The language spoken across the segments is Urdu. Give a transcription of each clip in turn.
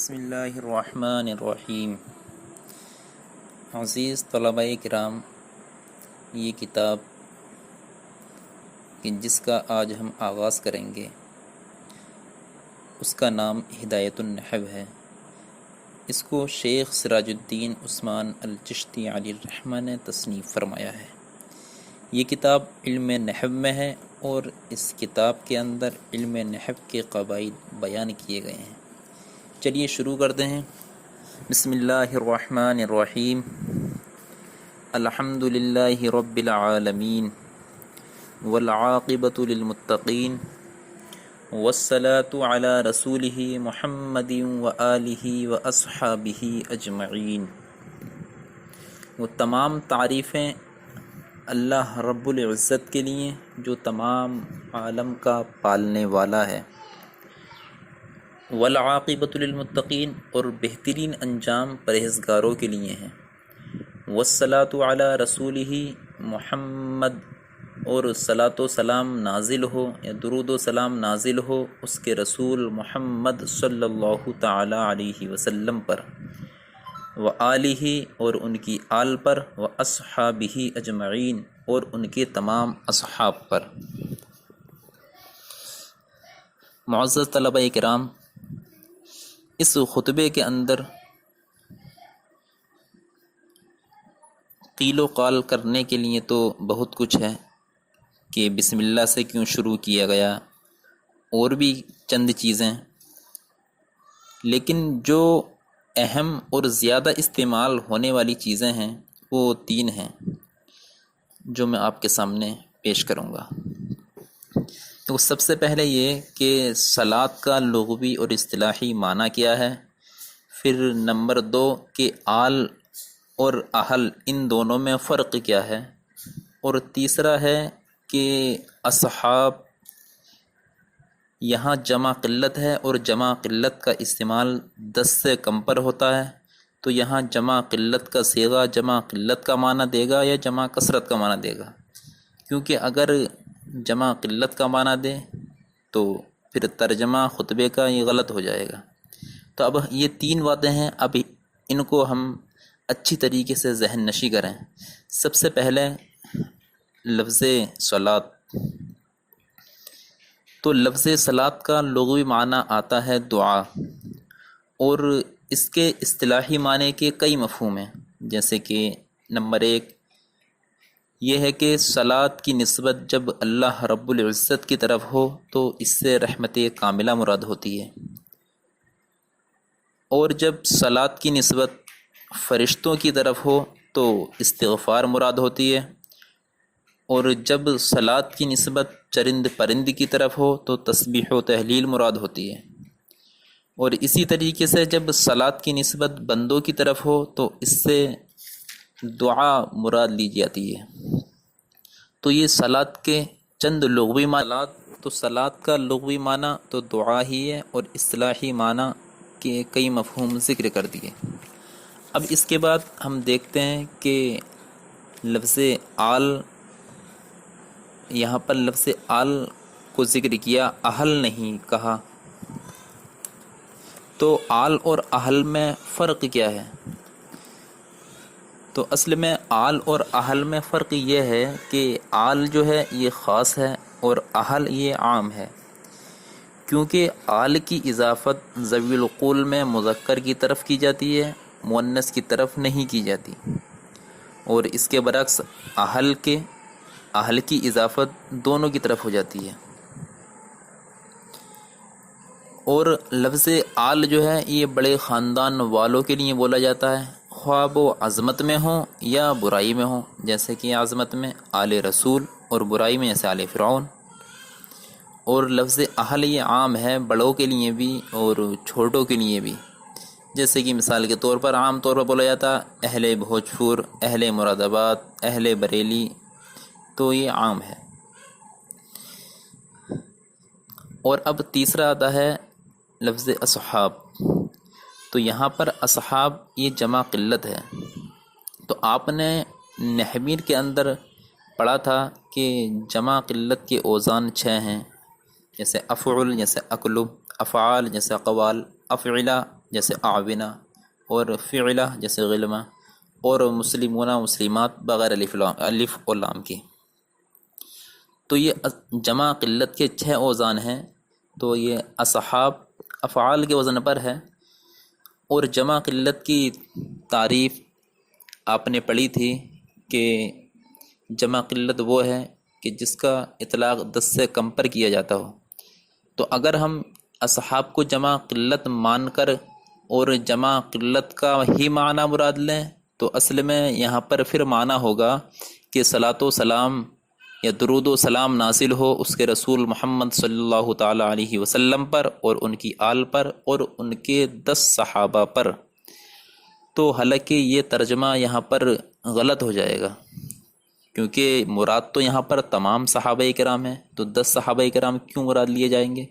بسم اللہ الرحمن الرحیم۔ عزیز طلباء کرام، یہ کتاب کہ جس کا آج ہم آغاز کریں گے اس کا نام ہدایت النحو ہے۔ اس کو شیخ سراج الدین عثمان الچشتی علیہ الرحمہ نے تصنیف فرمایا ہے۔ یہ کتاب علم نحو میں ہے اور اس کتاب کے اندر علم نحو کے قواعد بیان کیے گئے ہیں۔ چلیے شروع کرتے ہیں۔ بسم اللہ الرحمن الرحیم۔ الحمد للہ رب العالمین والعاقبۃ للمتقین والصلاة علی رسولہ محمد وآلہ واصحابہ اجمعین۔ وہ تمام تعریفیں اللہ رب العزت کے لیے جو تمام عالم کا پالنے والا ہے۔ والعاقبۃ للمتقین، اور بہترین انجام پرہیزگاروں کے لیے ہیں۔ والصلاة علی رسولہ محمد، اور صلاۃ و سلام نازل ہو یا درود و سلام نازل ہو اس کے رسول محمد صلی اللہ تعالی علیہ وسلم پر، وآلہ، اور ان کی آل پر، واصحابہ اجمعین، اور ان کے تمام اصحاب پر۔ معزز طلبہ کرام، اس خطبے کے اندر قیل و قال کرنے کے لیے تو بہت کچھ ہے کہ بسم اللہ سے کیوں شروع کیا گیا، اور بھی چند چیزیں، لیکن جو اہم اور زیادہ استعمال ہونے والی چیزیں ہیں وہ تین ہیں جو میں آپ کے سامنے پیش کروں گا۔ تو سب سے پہلے یہ کہ صلاۃ کا لغوی اور اصطلاحی معنی کیا ہے، پھر نمبر 2 کہ آل اور اہل ان دونوں میں فرق کیا ہے، اور تیسرا ہے کہ اصحاب یہاں جمع قلت ہے اور جمع قلت کا استعمال 10 سے کم پر ہوتا ہے، تو یہاں جمع قلت کا صیغہ جمع قلت کا معنی دے گا یا جمع کثرت کا معنی دے گا، کیونکہ اگر جمع قلت کا معنی دے تو پھر ترجمہ خطبے کا یہ غلط ہو جائے گا۔ تو اب یہ تین باتیں ہیں، اب ان کو ہم اچھی طریقے سے ذہن نشی کریں۔ سب سے پہلے لفظ صلاۃ، تو لفظ صلاۃ کا لغوی معنی آتا ہے دعا، اور اس کے اصطلاحی معنی کے کئی مفہوم ہیں، جیسے کہ نمبر 1 یہ ہے کہ صلاۃ کی نسبت جب اللہ رب العزت کی طرف ہو تو اس سے رحمت کاملہ مراد ہوتی ہے، اور جب صلاۃ کی نسبت فرشتوں کی طرف ہو تو استغفار مراد ہوتی ہے، اور جب صلاۃ کی نسبت چرند پرند کی طرف ہو تو تسبیح و تہلیل مراد ہوتی ہے، اور اسی طریقے سے جب صلاۃ کی نسبت بندوں کی طرف ہو تو اس سے دعا مراد لی جاتی ہے۔ تو یہ صلاۃ کے چند لغوی معنی، تو صلاۃ کا لغوی معنی تو دعا ہی ہے، اور اصطلاحی معنی کے کئی مفہوم ذکر کر دیے۔ اب اس کے بعد ہم دیکھتے ہیں کہ لفظ آل، یہاں پر لفظ آل کو ذکر کیا، اہل نہیں کہا، تو آل اور اہل میں فرق کیا ہے؟ تو اصل میں آل اور اہل میں فرق یہ ہے کہ آل جو ہے یہ خاص ہے اور اہل یہ عام ہے، کیونکہ آل کی اضافت ذوی القول میں مذکر کی طرف کی جاتی ہے، مؤنث کی طرف نہیں کی جاتی، اور اس کے برعکس اہل کی اضافت دونوں کی طرف ہو جاتی ہے۔ اور لفظ آل جو ہے یہ بڑے خاندان والوں کے لیے بولا جاتا ہے، خواہ وہ عظمت میں ہوں یا برائی میں ہوں، جیسے کہ عظمت میں آل رسول اور برائی میں جیسے آل فرعون۔ اور لفظ اہل یہ عام ہے، بڑوں کے لیے بھی اور چھوٹوں کے لیے بھی، جیسے کہ مثال کے طور پر عام طور پر بولا جاتا اہل بھوجپور، اہل مراد آباد، اہل بریلی، تو یہ عام ہے۔ اور اب تیسرا آتا ہے لفظ اصحاب، تو یہاں پر اصحاب یہ جمع قلت ہے۔ تو آپ نے نحویر کے اندر پڑھا تھا کہ جمع قلت کے اوزان 6 ہیں، جیسے افعل جیسے اقلب، افعال جیسے اقوال، افعلہ جیسے آونا، اور فعلہ جیسے غلمہ، اور مسلمون مسلمات بغیر الف اور لام کی۔ تو یہ جمع قلت کے 6 اوزان ہیں۔ تو یہ اصحاب افعال کے وزن پر ہے، اور جمع قلت کی تعریف آپ نے پڑھی تھی کہ جمع قلت وہ ہے کہ جس کا اطلاق 10 سے کم پر کیا جاتا ہو۔ تو اگر ہم اصحاب کو جمع قلت مان کر اور جمع قلت کا ہی معنی مراد لیں تو اصل میں یہاں پر پھر معنی ہوگا کہ صلاۃ و سلام یا درود و سلام نازل ہو اس کے رسول محمد صلی اللہ تعالیٰ علیہ وسلم پر اور ان کی آل پر اور ان کے 10 صحابہ پر۔ تو حالانکہ یہ ترجمہ یہاں پر غلط ہو جائے گا، کیونکہ مراد تو یہاں پر تمام صحابہ کرام ہیں، تو 10 صحابہ کرام کیوں مراد لیے جائیں گے؟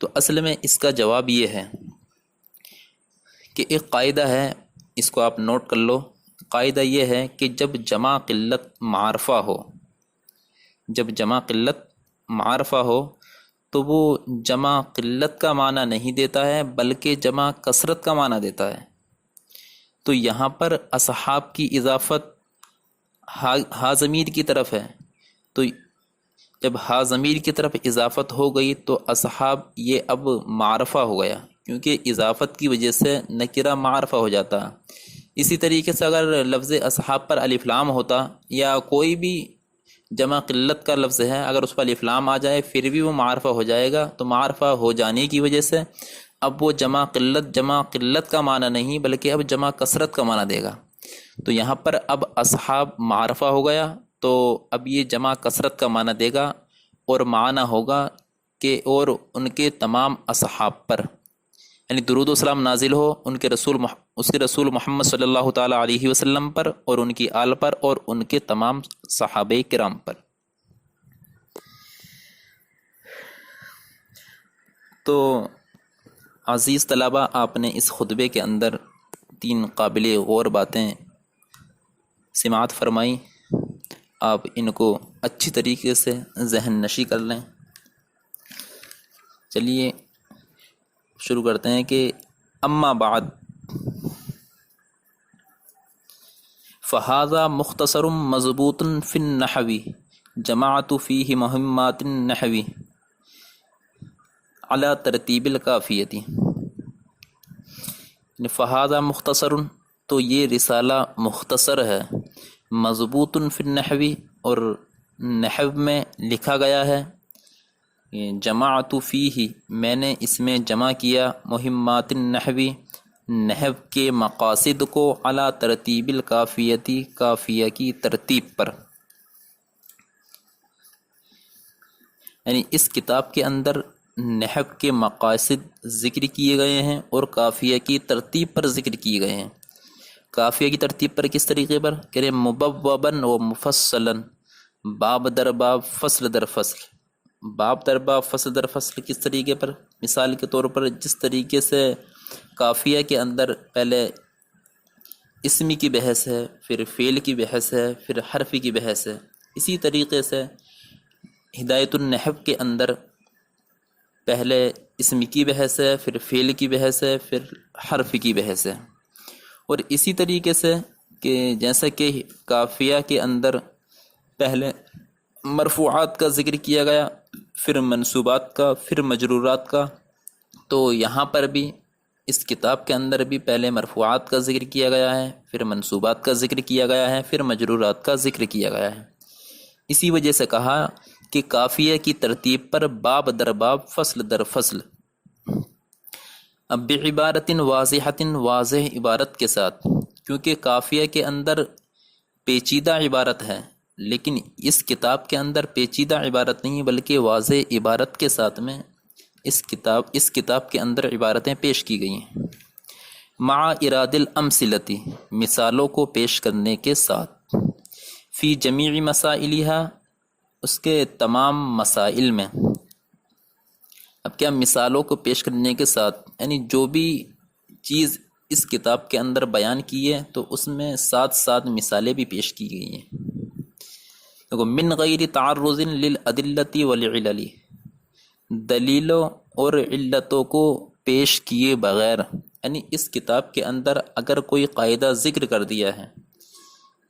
تو اصل میں اس کا جواب یہ ہے کہ ایک قاعدہ ہے، اس کو آپ نوٹ کر لو۔ قاعدہ یہ ہے کہ جب جمع قلت معرفہ ہو، جب جمع قلت معرفہ ہو تو وہ جمع قلت کا معنی نہیں دیتا ہے بلکہ جمع کثرت کا معنی دیتا ہے۔ تو یہاں پر اصحاب کی اضافت ہا ضمیر کی طرف ہے، تو جب ہا ضمیر کی طرف اضافت ہو گئی تو اصحاب یہ اب معرفہ ہو گیا، کیونکہ اضافت کی وجہ سے نکرہ معرفہ ہو جاتا ہے۔ اسی طریقے سے اگر لفظ اصحاب پر الف لام ہوتا یا کوئی بھی جمع قلت کا لفظ ہے اگر اس پر الف لام آ جائے پھر بھی وہ معرفہ ہو جائے گا، تو معرفہ ہو جانے کی وجہ سے اب وہ جمع قلت کا معنی نہیں بلکہ اب جمع کثرت کا معنی دے گا۔ تو یہاں پر اب اصحاب معرفہ ہو گیا تو اب یہ جمع کثرت کا معنی دے گا، اور معنی ہوگا کہ اور ان کے تمام اصحاب پر، یعنی درود و سلام نازل ہو اس کے رسول محمد صلی اللہ تعالیٰ علیہ وسلم پر اور ان کی آل پر اور ان کے تمام صحابہ کرام پر۔ تو عزیز طلبہ، آپ نے اس خطبے کے اندر 3 قابل غور باتیں سماعت فرمائی، آپ ان کو اچھی طریقے سے ذہن نشی کر لیں۔ چلیے شروع کرتے ہیں کہ اما بعد فہذا مختصر مضبوط فی النحو جماعت فیہ مہمات النحو علی ترتیب الکافیتی۔ فہذا مختصر، تو یہ رسالہ مختصر ہے، مضبوط فی النحو، اور نحو میں لکھا گیا ہے، جماعت فیہ میں نے اس میں جمع کیا، مہمات النحو نحو کے مقاصد کو، علی ترتیب الکافیتی کافیہ کی ترتیب پر۔ یعنی اس کتاب کے اندر نحو کے مقاصد ذکر کیے گئے ہیں اور کافیہ کی ترتیب پر ذکر کیے گئے ہیں۔ کافیہ کی ترتیب پر کس طریقے پر کہ مبوباً و مفصلاً، باب در باب، فصل در فصل۔ باب در باب، فصل در فصل کس طریقے پر؟ مثال کے طور پر جس طریقے سے کافیہ کے اندر پہلے اسمی کی بحث ہے، پھر فعل کی بحث ہے، پھر حرفی کی بحث ہے، اسی طریقے سے ہدایت النحو کے اندر پہلے اسمی کی بحث ہے، پھر فعل کی بحث ہے، پھر حرفی کی بحث ہے۔ اور اسی طریقے سے کہ جیسا کہ کافیہ کے اندر پہلے مرفوعات کا ذکر کیا گیا، پھر منصوبات کا، پھر مجرورات کا، تو یہاں پر بھی اس کتاب کے اندر بھی پہلے مرفوعات کا ذکر کیا گیا ہے، پھر منصوبات کا ذکر کیا گیا ہے، پھر مجرورات کا ذکر کیا گیا ہے۔ اسی وجہ سے کہا کہ کافیہ کی ترتیب پر باب در باب، فصل در فصل، اب بعبارت واضحۃ، واضح عبارت کے ساتھ، کیونکہ کافیہ کے اندر پیچیدہ عبارت ہے، لیکن اس کتاب کے اندر پیچیدہ عبارت نہیں بلکہ واضح عبارت کے ساتھ میں اس کتاب کے اندر عبارتیں پیش کی گئی ہیں، مع اراد الامثلۃ، مثالوں کو پیش کرنے کے ساتھ، فی جمیع مسائلہا، اس کے تمام مسائل میں۔ اب کیا مثالوں کو پیش کرنے کے ساتھ، یعنی جو بھی چیز اس کتاب کے اندر بیان کی ہے تو اس میں ساتھ ساتھ مثالیں بھی پیش کی گئی ہیں۔ دیکھو، من غیر تعرض للادلۃ والعلل، دلیلوں اور علتوں کو پیش کیے بغیر، یعنی اس کتاب کے اندر اگر کوئی قاعدہ ذکر کر دیا ہے،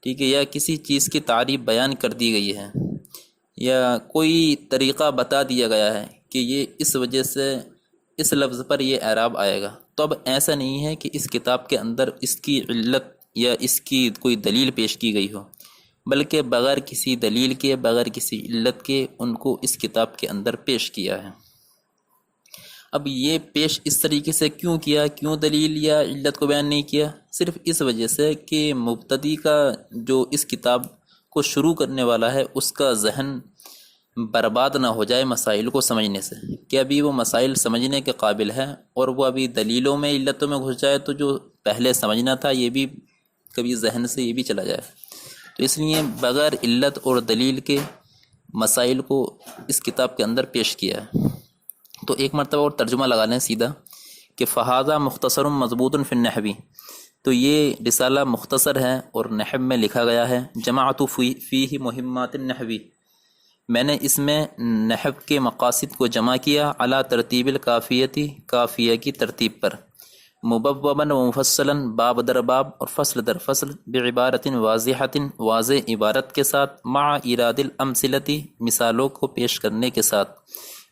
ٹھیک ہے، یا کسی چیز کی تعریف بیان کر دی گئی ہے، یا کوئی طریقہ بتا دیا گیا ہے کہ یہ اس وجہ سے اس لفظ پر یہ اعراب آئے گا، تو اب ایسا نہیں ہے کہ اس کتاب کے اندر اس کی علت یا اس کی کوئی دلیل پیش کی گئی ہو، بلکہ بغیر کسی دلیل کے، بغیر کسی علت کے ان کو اس کتاب کے اندر پیش کیا ہے۔ اب یہ پیش اس طریقے سے کیوں کیا، کیوں دلیل یا علت کو بیان نہیں کیا؟ صرف اس وجہ سے کہ مبتدی کا جو اس کتاب کو شروع کرنے والا ہے اس کا ذہن برباد نہ ہو جائے مسائل کو سمجھنے سے، کہ ابھی وہ مسائل سمجھنے کے قابل ہے اور وہ ابھی دلیلوں میں، علتوں میں گھس جائے تو جو پہلے سمجھنا تھا یہ بھی کبھی ذہن سے یہ بھی چلا جائے۔ تو اس لیے بغیر علت اور دلیل کے مسائل کو اس کتاب کے اندر پیش کیا ہے۔ تو ایک مرتبہ اور ترجمہ لگا لیں سیدھا کہ فہذا مختصر مضبوط فی النحوی، تو یہ رسالہ مختصر ہے اور نحو میں لکھا گیا ہے۔ جماعت فیہ مہمات النحوی، میں نے اس میں نحو کے مقاصد کو جمع کیا، علی ترتیب الکافیتی، کافیہ کی ترتیب پر، مبوباً و مفصلا، باب در باب اور فصل در فصل، بعبارت واضحۃ، واضح عبارت کے ساتھ، مع ایراد الامثلتی، مثالوں کو پیش کرنے کے ساتھ،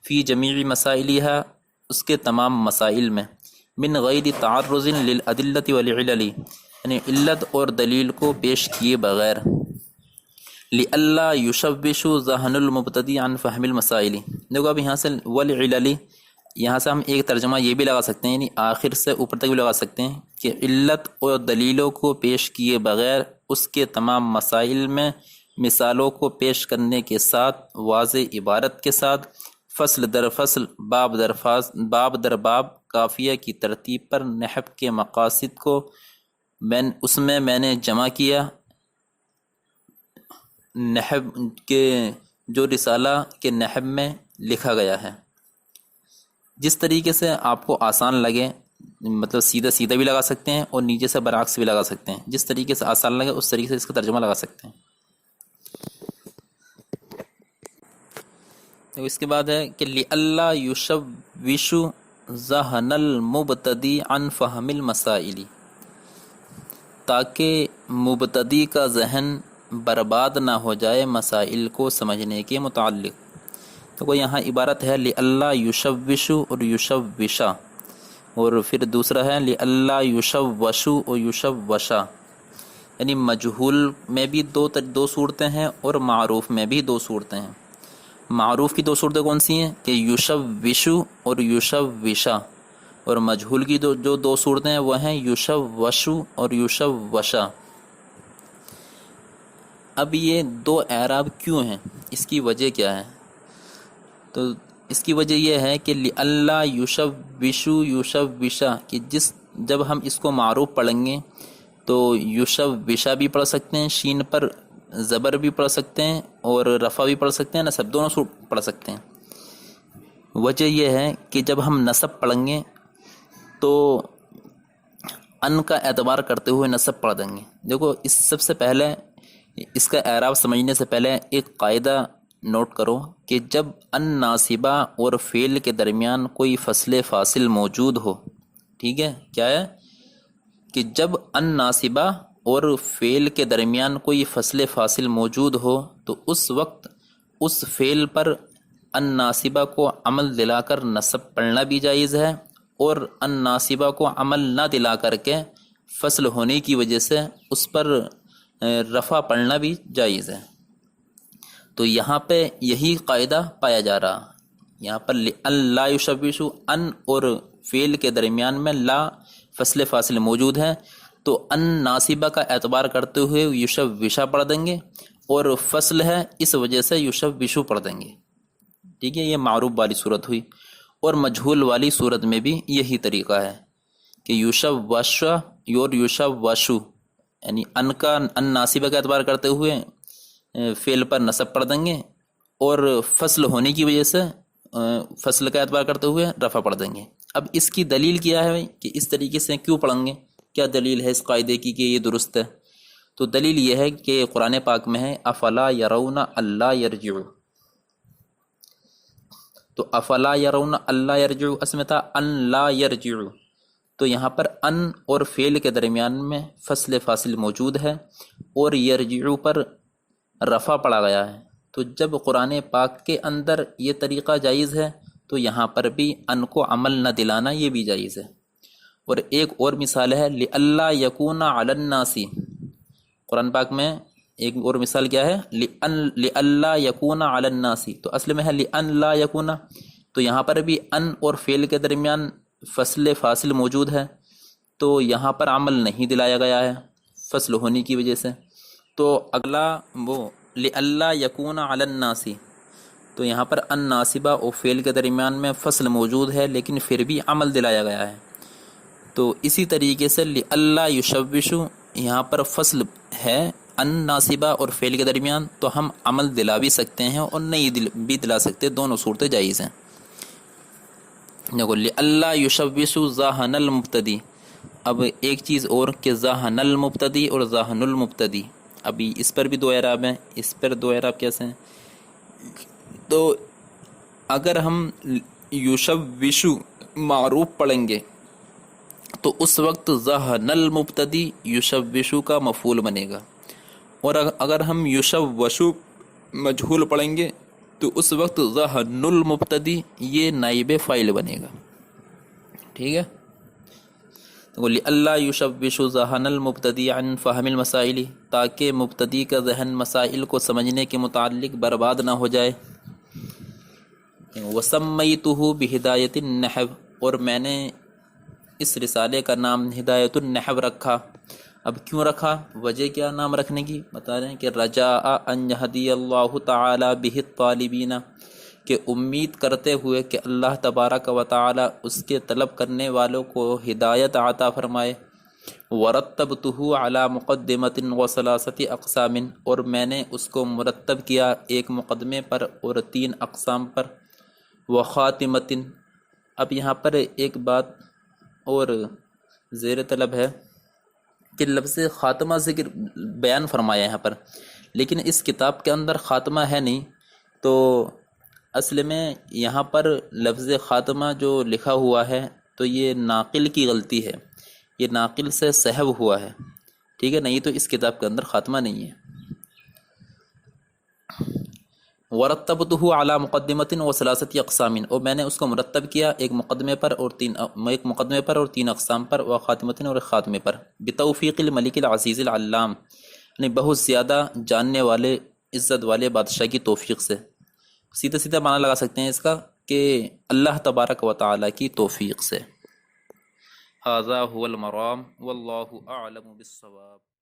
فی جمیع مسائلها، اس کے تمام مسائل میں، من غیر تعرض للادلۃ والعلل، یعنی علت اور دلیل کو پیش کیے بغیر، لئلا یشوش ذہن المبتدی عن فہم المسائل۔ دیکھو اب یہاں سے والعلل، یہاں سے ہم ایک ترجمہ یہ بھی لگا سکتے ہیں، یعنی آخر سے اوپر تک بھی لگا سکتے ہیں کہ علت اور دلیلوں کو پیش کیے بغیر اس کے تمام مسائل میں مثالوں کو پیش کرنے کے ساتھ، واضح عبارت کے ساتھ، فصل در فصل، باب در باب، کافیہ کی ترتیب پر نحو کے مقاصد کو اس میں میں نے جمع کیا۔ نحو کے جو رسالہ کے نحو میں لکھا گیا ہے، جس طریقے سے آپ کو آسان لگے، مطلب سیدھا سیدھا بھی لگا سکتے ہیں اور نیچے سے برعکس بھی لگا سکتے ہیں، جس طریقے سے آسان لگے اس طریقے سے اس کا ترجمہ لگا سکتے ہیں۔ تو اس کے بعد ہے کہ لئلا یشوش ذہن المبتدی عن فہم المسائل، تاکہ مبتدی کا ذہن برباد نہ ہو جائے مسائل کو سمجھنے کے متعلق۔ تو کوئی یہاں عبارت ہے لئلا یشوش اور یشوشا، اور پھر دوسرا ہے لئلا یشوش اور یشوشا، یعنی مجہول میں بھی دو صورتیں ہیں اور معروف میں بھی دو صورتیں ہیں۔ معروف کی دو صورتیں کون سی ہیں کہ یشوش اور یشوشا، اور مجہول کی جو دو صورتیں ہیں وہ ہیں یشوش اور یشوشا۔ اب یہ دو اعراب کیوں ہیں، اس کی وجہ کیا ہے؟ تو اس کی وجہ یہ ہے کہ لئلا یشوش یشوشا، کہ جب ہم اس کو معروف پڑھیں گے تو یشوشا بھی پڑھ سکتے ہیں، شین پر زبر بھی پڑھ سکتے ہیں اور رفع بھی پڑھ سکتے ہیں، نصب دونوں پڑھ سکتے ہیں۔ وجہ یہ ہے کہ جب ہم نصب پڑھیں گے تو ان کا اعتبار کرتے ہوئے نصب پڑھ دیں گے۔ دیکھو سب سے پہلے اس کا اعراب سمجھنے سے پہلے ایک قاعدہ نوٹ کرو کہ جب ان ناصبہ اور فعل کے درمیان کوئی فصل فاصل موجود ہو، ٹھیک ہے، کیا ہے کہ جب ان ناصبہ اور فعل کے درمیان کوئی فصل فاصل موجود ہو تو اس وقت اس فعل پر ان ناصبہ کو عمل دلا کر نصب پڑھنا بھی جائز ہے، اور ان ناصبہ کو عمل نہ دلا کر کے فصل ہونے کی وجہ سے اس پر رفع پڑھنا بھی جائز ہے۔ تو یہاں پہ یہی قاعدہ پایا جا رہا، یہاں پر لا یشوش، ان اور فعل کے درمیان میں لا فصل فاصل موجود ہے، تو ان ناصبہ کا اعتبار کرتے ہوئے یشوشا پڑھ دیں گے، اور فصل ہے اس وجہ سے یشوشو پڑھ دیں گے، ٹھیک ہے۔ یہ معروف والی صورت ہوئی، اور مجہول والی صورت میں بھی یہی طریقہ ہے کہ یشوشا اور یشوشو، یعنی ان ناصبہ کا اعتبار کرتے ہوئے فعل پر نصب پڑھ دیں گے، اور فصل ہونے کی وجہ سے فصل کا اعتبار کرتے ہوئے رفع پڑھ دیں گے۔ اب اس کی دلیل کیا ہے کہ اس طریقے سے کیوں پڑھیں گے، کیا دلیل ہے اس قاعدے کی کہ یہ درست ہے؟ تو دلیل یہ ہے کہ قرآن پاک میں ہے افلا یرون اللہ یرجعو، تو افلا یرون اللہ یرجعو اس میں تھا ان لا یرجعو، تو یہاں پر ان اور فعل کے درمیان میں فصل فاصل موجود ہے، اور یرجعو پر رفع پڑا گیا ہے۔ تو جب قرآن پاک کے اندر یہ طریقہ جائز ہے تو یہاں پر بھی ان کو عمل نہ دلانا یہ بھی جائز ہے۔ اور ایک اور مثال ہے لِأَلَّا يَكُونَ عَلَى النَّاسِ، قرآن پاک میں ایک اور مثال کیا ہے، لِأَلَّا يَكُونَ عَلَى النَّاسِ، تو اصل میں ہے لِأَن لا يَكُونَ، تو یہاں پر بھی ان اور فعل کے درمیان فصل فاصل موجود ہے، تو یہاں پر عمل نہیں دلایا گیا ہے فصل ہونے کی وجہ سے۔ تو اگلا وہ لِأَلَّا يَكُونَ عَلَى النَّاسِ، تو یہاں پر ان ناصبہ اور فعل کے درمیان میں فصل موجود ہے لیکن پھر بھی عمل دلایا گیا ہے۔ تو اسی طریقے سے لِأَلَّا يُشَوِّشُ، یہاں پر فصل ہے ان ناصبہ اور فعل کے درمیان، تو ہم عمل دلا بھی سکتے ہیں اور نہیں بھی دلا سکتے، دونوں صورتیں جائز ہیں۔ دیکھو لِأَلَّا يُشَوِّشُ ذَاهَنَ الْمُبْتَدِي، اب ایک چیز اور کہ ذَاهَنَ الْمُبْتَدِي اور ذَاهَنُ الْمُبْتَدِي، ابھی اس پر بھی دو اعراب ہیں، اس پر دو اعراب کیسے ہیں؟ تو اگر ہم یشوش معروف پڑھیں گے تو اس وقت ذہن المبتدی یشوشو کا مفعول بنے گا، اور اگر ہم یشوشو مجہول پڑھیں گے تو اس وقت ذہن المبتدی یہ نائب فاعل بنے گا۔ ٹھیک ہے، تو لِأَلَّا يُشَوِّشُ ذَهْنَ الْمُبْتَدِي عَنْ فَهْمِ الْمَسَائِلِ، تاکہ مبتدی کا ذہن مسائل کو سمجھنے کے متعلق برباد نہ ہو جائے۔ وَسَمَّيْتُهُ بِهِدَایَةِ النَّحْوِ، اور میں نے اس رسالے کا نام ہدایت النحو رکھا۔ اب کیوں رکھا، وجہ کیا نام رکھنے کی، بتا رہے ہیں کہ رجاء ان یہدی اللہ تعالی بہ الطالبین، کہ امید کرتے ہوئے کہ اللہ تبارک و تعالی اس کے طلب کرنے والوں کو ہدایت عطا فرمائے۔ ورتبتہ علی مقدمۃ وثلاثۃ اقسام، اور میں نے اس کو مرتب کیا ایک مقدمے پر اور 3 اقسام پر۔ وخاتمۃ، اب یہاں پر ایک بات اور زیر طلب ہے کہ لفظ خاتمہ ذکر بیان فرمایا یہاں پر، لیکن اس کتاب کے اندر خاتمہ ہے نہیں، تو اصل میں یہاں پر لفظ خاتمہ جو لکھا ہوا ہے تو یہ ناقل کی غلطی ہے، یہ ناقل سے سہو ہوا ہے، ٹھیک ہے، نہیں تو اس کتاب کے اندر خاتمہ نہیں ہے۔ ورتبتہ علی مقدمۃ وثلاثۃ اقسام، اور میں نے اس کو مرتب کیا ایک مقدمے پر اور 3 اقسام پر، وخاتمۃ اور ایک خاتمے پر، بتوفیق الملک العزیز العلام، یعنی بہت زیادہ جاننے والے عزت والے بادشاہ کی توفیق سے۔ سیدھا سیدھا معنی لگا سکتے ہیں اس کا کہ اللہ تبارک و تعالی کی توفیق سے۔ ھذا ھو المرام واللہ اعلم بالصواب۔